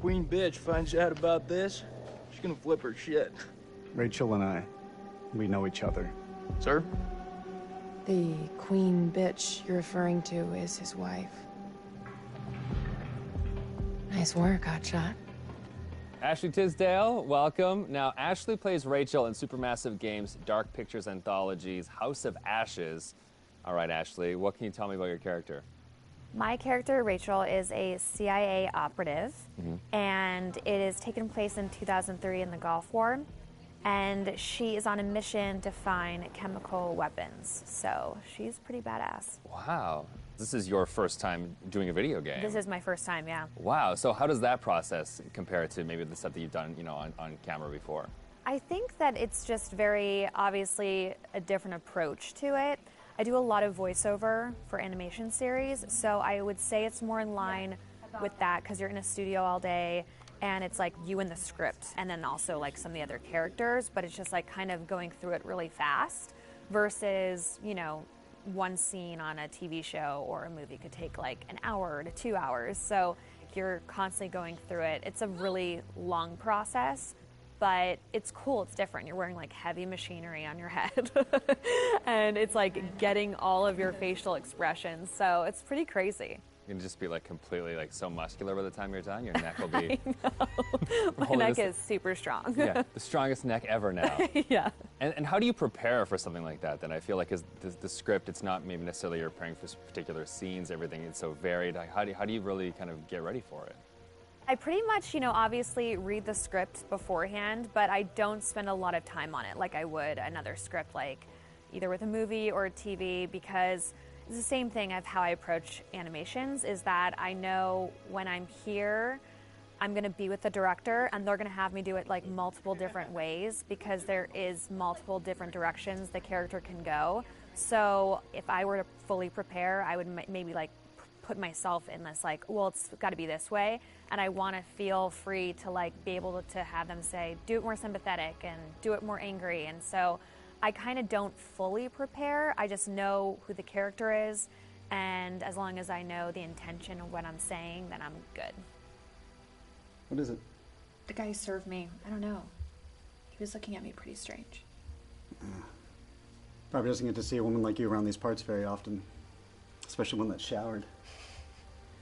queen bitch finds out about this, she's gonna flip her shit. Rachel and I, we know each other. Sir? The queen bitch you're referring to is his wife. Nice work, hotshot. Ashley Tisdale, welcome. Now, Ashley plays Rachel in Supermassive Games' Dark Pictures Anthology's House of Ashes. All right, Ashley, what can you tell me about your character? My character, Rachel, is a CIA operative, and it is taken place in 2003 in the Gulf War, and she is on a mission to find chemical weapons, so she's pretty badass. Wow. This is your first time doing a video game. This is my first time, yeah. Wow, so how does that process compare to maybe the stuff that you've done, on camera before? I think that it's just very obviously a different approach to it. I do a lot of voiceover for animation series, so I would say it's more in line with that because you're in a studio all day and it's like you and the script and then also like some of the other characters, but it's just like kind of going through it really fast versus, one scene on a TV show or a movie could take like an hour to 2 hours. So you're constantly going through it. It's a really long process, but it's cool, it's different. You're wearing like heavy machinery on your head and it's like getting all of your facial expressions. So it's pretty crazy. You can just be like completely like so muscular by the time you're done. Your neck will be. My neck is super strong. Yeah, the strongest neck ever now. Yeah. And how do you prepare for something like that? Then I feel like the script, it's not maybe necessarily you're preparing for particular scenes. Everything is so varied. Like, how do you really kind of get ready for it? I pretty much, obviously read the script beforehand, but I don't spend a lot of time on it like I would another script, like either with a movie or a TV, because it's the same thing of how I approach animations, is that I know when I'm here, I'm gonna be with the director and they're gonna have me do it like multiple different ways because there is multiple different directions the character can go. So if I were to fully prepare, I would maybe like put myself in this like, well, it's gotta be this way. And I wanna feel free to like be able to have them say, do it more sympathetic and do it more angry. And so I kind of don't fully prepare. I just know who the character is, and as long as I know the intention of what I'm saying, then I'm good. What is it? The guy who served me, I don't know. He was looking at me pretty strange. Probably doesn't get to see a woman like you around these parts very often, especially one that's showered.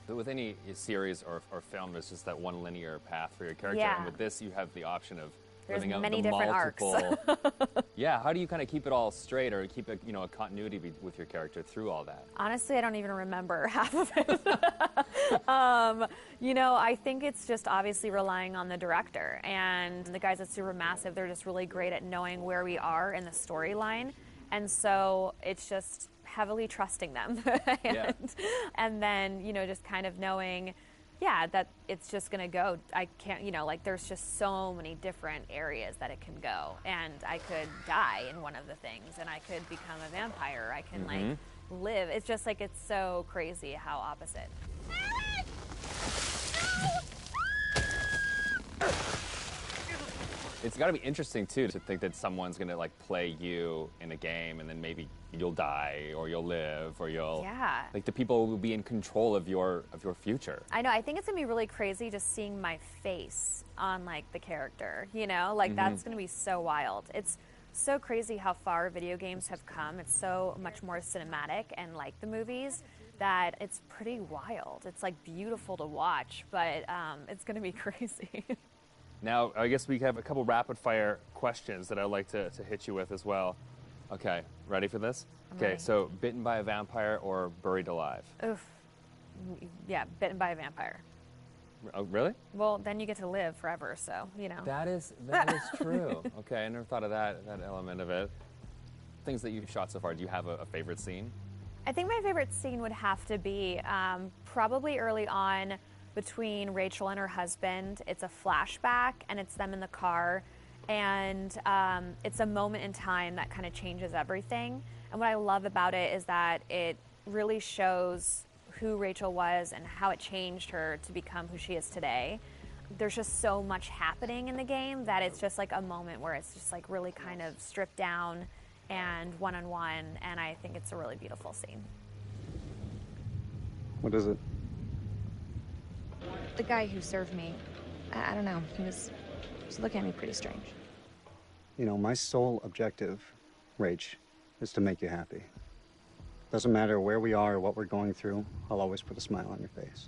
But with any series or film, there's just that one linear path for your character. Yeah. And with this, you have the option of There's living out many the different multiple. arcs. Yeah, how do you kind of keep it all straight or keep a continuity with your character through all that? Honestly, I don't even remember half of it. I think it's just obviously relying on the director. And the guys at Supermassive, they're just really great at knowing where we are in the storyline. And so it's just heavily trusting them. And then, just kind of knowing, that it's just gonna go. I can't, there's just so many different areas that it can go. And I could die in one of the things, and I could become a vampire. I can, live. It's just like, it's so crazy how opposite. It's got to be interesting too to think that someone's gonna like play you in a game, and then maybe you'll die or you'll live or you'll like the people will be in control of your future. I know. I think it's gonna be really crazy just seeing my face on like the character. That's gonna be so wild. It's so crazy how far video games have come. It's so much more cinematic and like the movies that it's pretty wild. It's like beautiful to watch, but it's gonna be crazy. Now, I guess we have a couple rapid-fire questions that I'd like to hit you with as well. Okay, ready for this? Okay, so bitten by a vampire or buried alive? Oof. Yeah, bitten by a vampire. Oh, really? Well, then you get to live forever, so, That is true. Okay, I never thought of that element of it. Things that you've shot so far, do you have a favorite scene? I think my favorite scene would have to be probably early on between Rachel and her husband. It's a flashback, and it's them in the car, and it's a moment in time that kind of changes everything. And what I love about it is that it really shows who Rachel was and how it changed her to become who she is today. There's just so much happening in the game that it's just like a moment where it's just like really kind of stripped down and one-on-one, and I think it's a really beautiful scene. What is it? The guy who served me, I don't know. He was looking at me pretty strange. You know, my sole objective, Rach, is to make you happy. Doesn't matter where we are or what we're going through, I'll always put a smile on your face.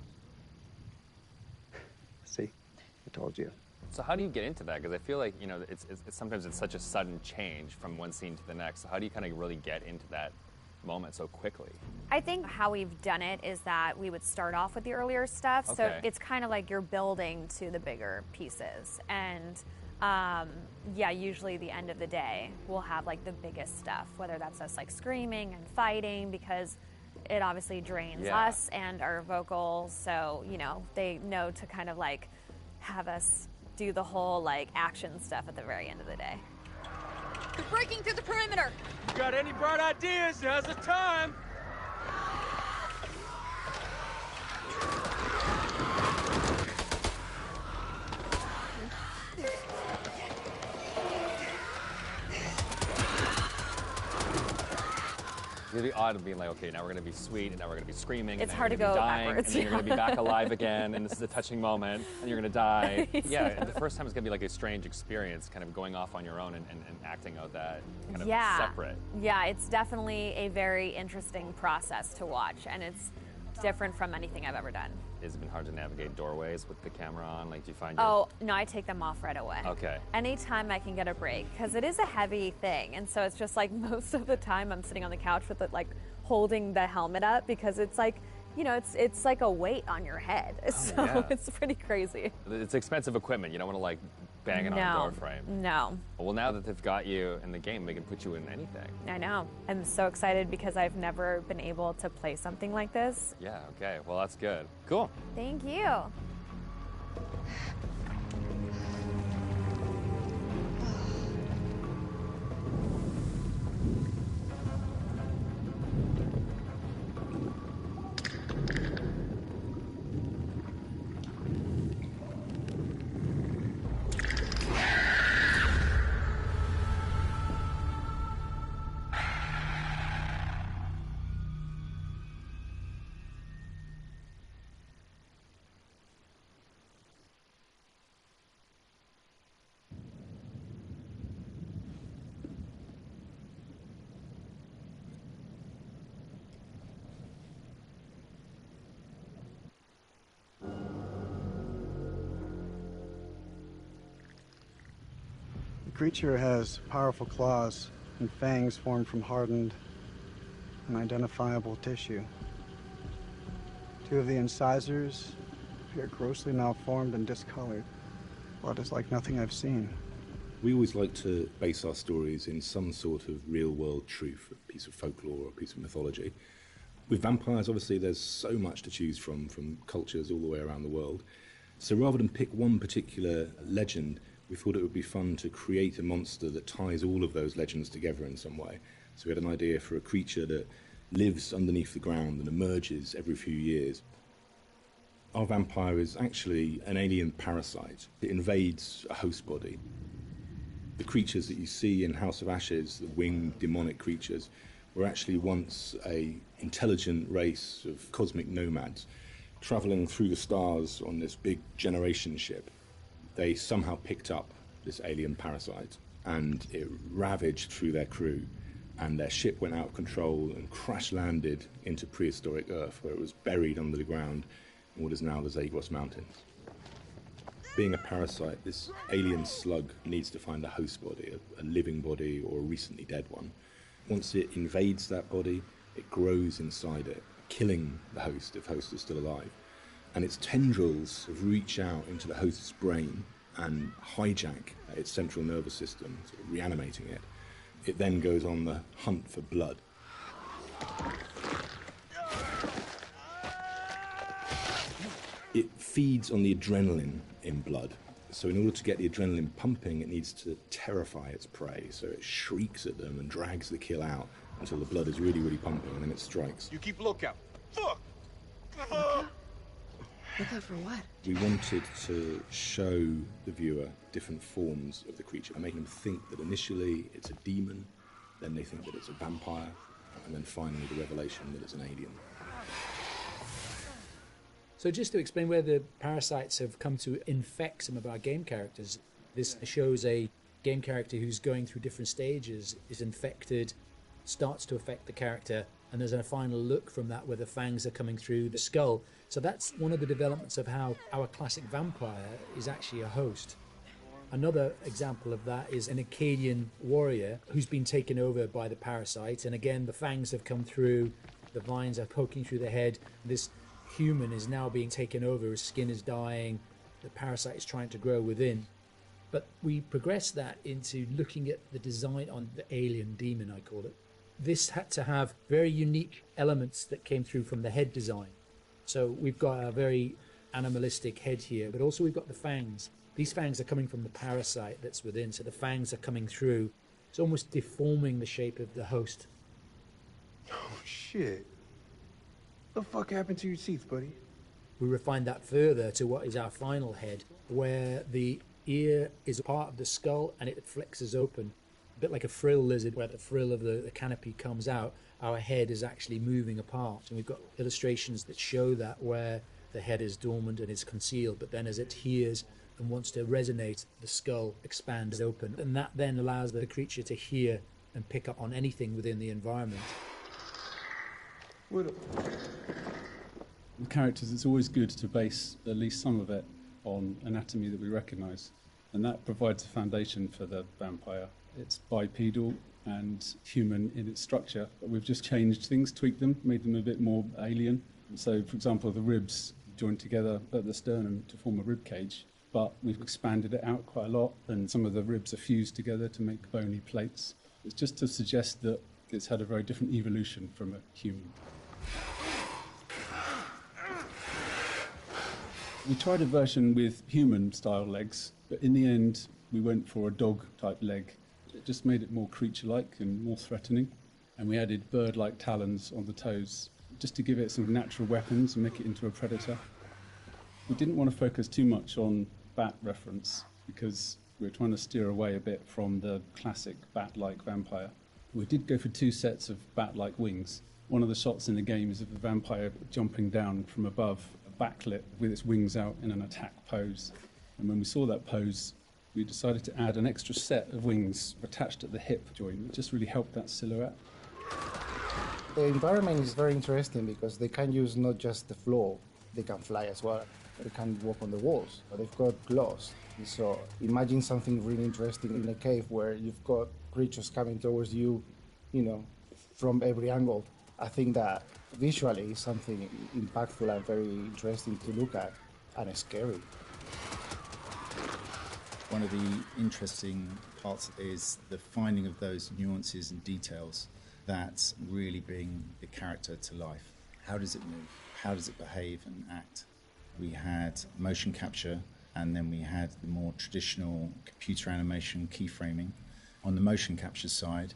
See? I told you. So how do you get into that? Because I feel like, you know, it's sometimes it's such a sudden change from one scene to the next. So how do you kind of really get into that moment so quickly? I think how we've done it is that we would start off with the earlier stuff. So Okay. it's kind of like you're building to the bigger pieces. And yeah, usually the end of the day, we'll have like the biggest stuff, whether that's us like screaming and fighting, because it obviously drains us and our vocals. So, you know, they know to kind of like have us do the whole like action stuff at the very end of the day. They're breaking through the perimeter. You got any bright ideas? Now's the time. It'd be odd of being like, okay, now we're gonna be sweet, and now we're gonna be screaming. It's and hard then to you're gonna go be dying, backwards, and then you're gonna be back alive again, and this is a touching moment, and you're gonna die. Exactly. Yeah, and the first time is gonna be like a strange experience, kind of going off on your own and acting out that kind of separate. Yeah, it's definitely a very interesting process to watch, and it's different from anything I've ever done. Has it been hard to navigate doorways with the camera on? Like, do you find your... Oh, no, I take them off right away. Okay. Anytime I can get a break, because it is a heavy thing, and so it's just like most of the time I'm sitting on the couch with it, like holding the helmet up, because it's like, you know, it's like a weight on your head. So yeah. It's pretty crazy. It's expensive equipment. You don't want to like bang it on a door frame. No. Well, now that they've got you in the game, they can put you in anything. I know. I'm so excited because I've never been able to play something like this. Yeah, okay. Well, that's good. Cool. Thank you. The creature has powerful claws and fangs formed from hardened, unidentifiable tissue. Two of the incisors appear grossly malformed and discolored. Blood is like nothing I've seen. We always like to base our stories in some sort of real-world truth, a piece of folklore or a piece of mythology. With vampires, obviously, there's so much to choose from cultures all the way around the world. So rather than pick one particular legend, we thought it would be fun to create a monster that ties all of those legends together in some way. So we had an idea for a creature that lives underneath the ground and emerges every few years. Our vampire is actually an alien parasite. It invades a host body. The creatures that you see in House of Ashes, the winged demonic creatures, were actually once an intelligent race of cosmic nomads traveling through the stars on this big generation ship. They somehow picked up this alien parasite and it ravaged through their crew, and their ship went out of control and crash landed into prehistoric Earth, where it was buried under the ground in what is now the Zagros Mountains. Being a parasite, this alien slug needs to find a host body, a living body or a recently dead one. Once it invades that body, it grows inside it, killing the host if host is still alive. And its tendrils reach out into the host's brain and hijack its central nervous system, sort of reanimating it. It then goes on the hunt for blood. It feeds on the adrenaline in blood. So in order to get the adrenaline pumping, it needs to terrify its prey. So it shrieks at them and drags the kill out until the blood is really, really pumping, and then it strikes. You keep lookout. Fuck! Look out for what? We wanted to show the viewer different forms of the creature, making them think that initially it's a demon, then they think that it's a vampire, and then finally the revelation that it's an alien. So just to explain where the parasites have come to infect some of our game characters, this shows a game character who's going through different stages, is infected, starts to affect the character, and there's a final look from that where the fangs are coming through the skull. So that's one of the developments of how our classic vampire is actually a host. Another example of that is an Akkadian warrior who's been taken over by the parasite, and again the fangs have come through, the vines are poking through the head. This human is now being taken over, his skin is dying, the parasite is trying to grow within. But we progress that into looking at the design on the alien demon, I call it. This had to have very unique elements that came through from the head design. So we've got a very animalistic head here, but also we've got the fangs. These fangs are coming from the parasite that's within, so the fangs are coming through. It's almost deforming the shape of the host. Oh, shit. What the fuck happened to your teeth, buddy? We refined that further to what is our final head, where the ear is a part of the skull and it flexes open. A bit like a frill lizard, where the frill of the canopy comes out, our head is actually moving apart. And we've got illustrations that show that, where the head is dormant and is concealed, but then as it hears and wants to resonate, the skull expands open. And that then allows the creature to hear and pick up on anything within the environment. The characters, it's always good to base at least some of it on anatomy that we recognise, and that provides a foundation for the vampire. It's bipedal and human in its structure, but we've just changed things, tweaked them, made them a bit more alien. So, for example, the ribs joined together at the sternum to form a rib cage, but we've expanded it out quite a lot, and some of the ribs are fused together to make bony plates. It's just to suggest that it's had a very different evolution from a human. We tried a version with human-style legs, but in the end, we went for a dog-type leg. It just made it more creature-like and more threatening. And we added bird-like talons on the toes, just to give it some natural weapons and make it into a predator. We didn't want to focus too much on bat reference, because we were trying to steer away a bit from the classic bat-like vampire. We did go for 2 sets of bat-like wings. One of the shots in the game is of the vampire jumping down from above, backlit with its wings out in an attack pose. And when we saw that pose, we decided to add an extra set of wings attached at the hip joint. It just really helped that silhouette. The environment is very interesting because they can use not just the floor, they can fly as well. They can walk on the walls, but they've got claws. So imagine something really interesting in a cave where you've got creatures coming towards you, from every angle. I think that visually is something impactful and very interesting to look at, and scary. One of the interesting parts is the finding of those nuances and details that really bring the character to life. How does it move? How does it behave and act? We had motion capture, and then we had the more traditional computer animation keyframing. On the motion capture side,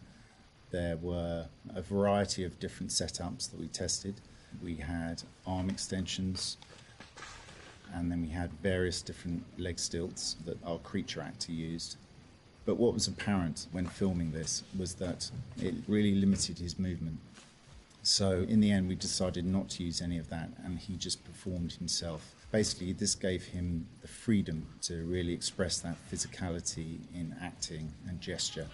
there were a variety of different setups that we tested. We had arm extensions, and then we had various different leg stilts that our creature actor used. But what was apparent when filming this was that it really limited his movement. So in the end, we decided not to use any of that, and he just performed himself. Basically, this gave him the freedom to really express that physicality in acting and gesture.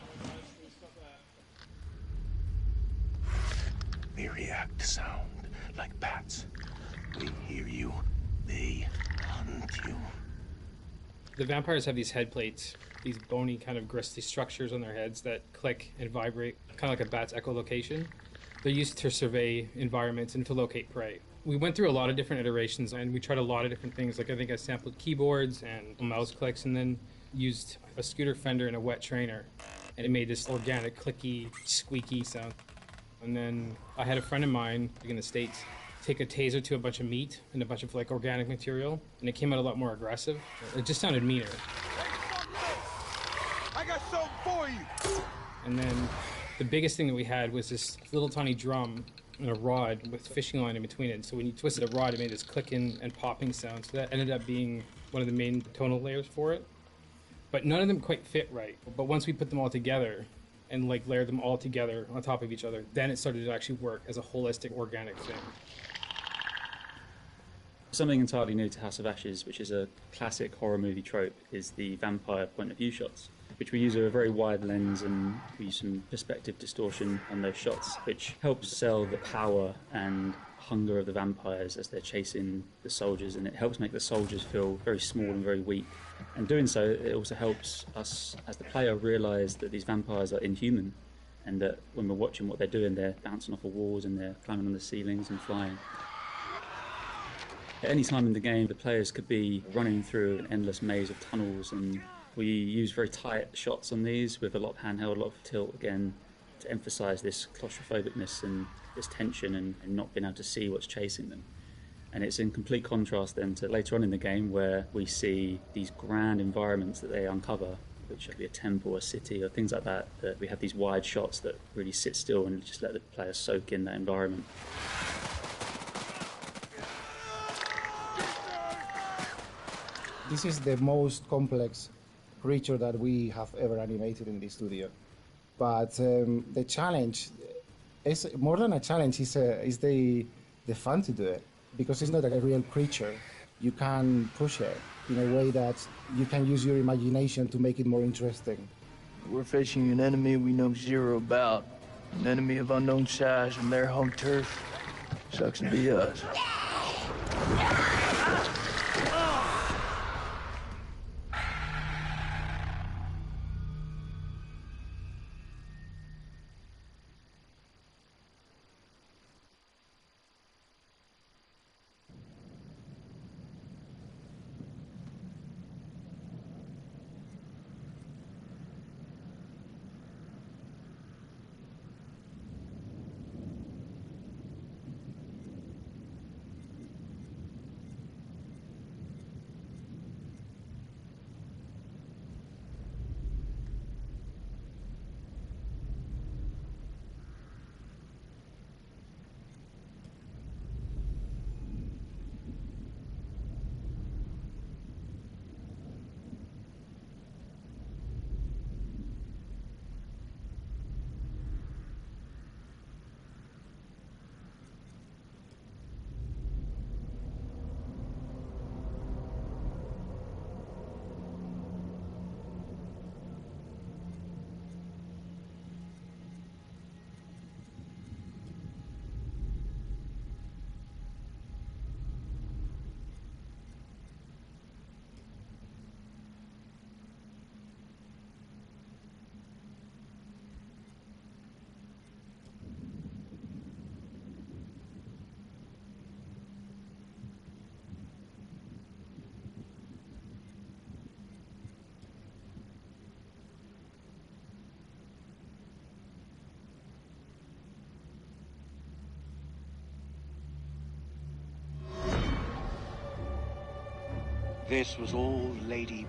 They react to sound like bats. They hear you, they hunt you. The vampires have these head plates, these bony kind of gristly structures on their heads that click and vibrate, kind of like a bat's echolocation. They're used to survey environments and to locate prey. We went through a lot of different iterations, and we tried a lot of different things. Like I think I sampled keyboards and mouse clicks, and then used a scooter fender and a wet trainer. And it made this organic, clicky, squeaky sound. And then I had a friend of mine in the States take a taser to a bunch of meat and a bunch of organic material, and it came out a lot more aggressive. It just sounded meaner. I got something for you! And then the biggest thing that we had was this little tiny drum and a rod with fishing line in between it. So when you twisted a rod, it made this clicking and popping sound. So that ended up being one of the main tonal layers for it. But none of them quite fit right. But once we put them all together and layered them all together on top of each other, then it started to actually work as a holistic, organic thing. Something entirely new to House of Ashes, which is a classic horror movie trope, is the vampire point of view shots, which we use a very wide lens and we use some perspective distortion on those shots, which helps sell the power and hunger of the vampires as they're chasing the soldiers, and it helps make the soldiers feel very small and very weak. And doing so, it also helps us as the player realise that these vampires are inhuman, and that when we're watching what they're doing, they're bouncing off of walls and they're climbing on the ceilings and flying. At any time in the game, the players could be running through an endless maze of tunnels, and we use very tight shots on these with a lot of handheld, a lot of tilt again, to emphasise this claustrophobicness and this tension and not being able to see what's chasing them. And it's in complete contrast then to later on in the game where we see these grand environments that they uncover, which could be a temple, a city, or things like that, that we have these wide shots that really sit still and just let the player soak in that environment. This is the most complex creature that we have ever animated in the studio. But the challenge is more than a challenge, is the fun to do it. Because it's not a real creature. You can push it in a way that you can use your imagination to make it more interesting. We're facing an enemy we know zero about. An enemy of unknown size and their home turf. Sucks to be us. This was all Lady